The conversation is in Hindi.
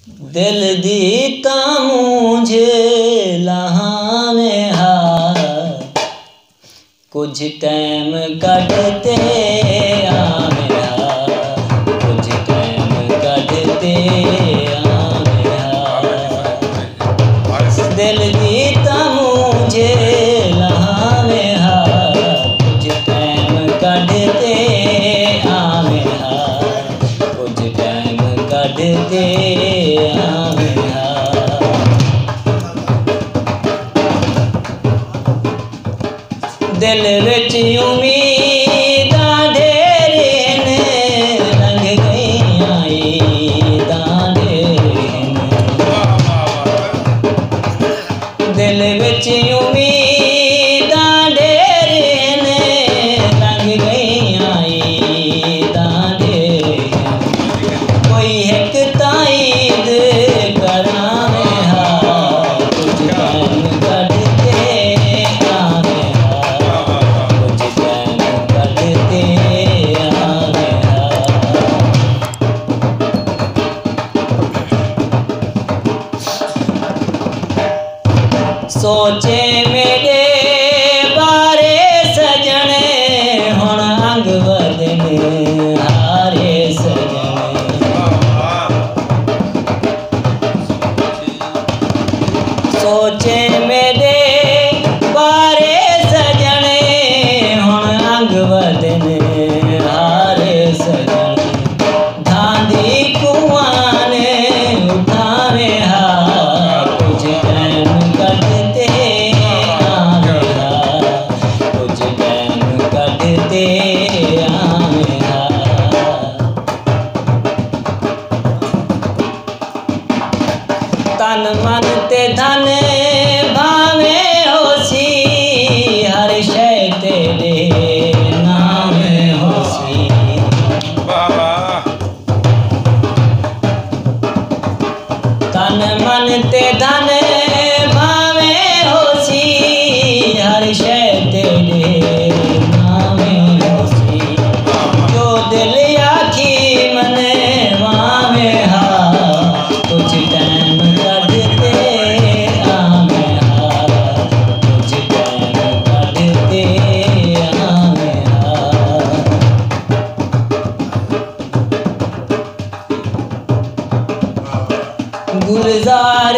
दिल दीता मुझे लहावे हार, कुछ टाइम कटते आवे हार, कुछ टाइम कटते आवे हार। दिल दीता मुझे लहावे हार, कुछ टाइम कटते आवे हार, कुछ टाइम कटते आवे हार। दिल विच उम्मीदां ढेर ने, लंघ गईयां ईदां ढेर ने। दिल विच उम्मीदां ढेर ने, लंघ गईयां ईदां ढेर ने। कोई हिक तां ईद करावे हार, कुछ टाइम कटते आवे हार, कुछ टाइम कटते आवे हार। सोचे मेरे बारे सजने, हुण अंग वधने हारे सजने। सोचे मेरे बारे सजने, हुण अंग वधने हारे सजने। धांधी कुआं ने उठावे हार, कुछ टाइम कटते आवे हार, कुछ टाइम कटते आवे हार। तन मन ते धन भावे होसी, हर शय तेरे नाम होसी। तन मन ते धन भावे होसी, हर शय तेरे नाम होसी। जो दिल आखी मने वावे हार, कुछ टाइम कटते आवे हार, कुछ टाइम कटते आवे हार। गुलजार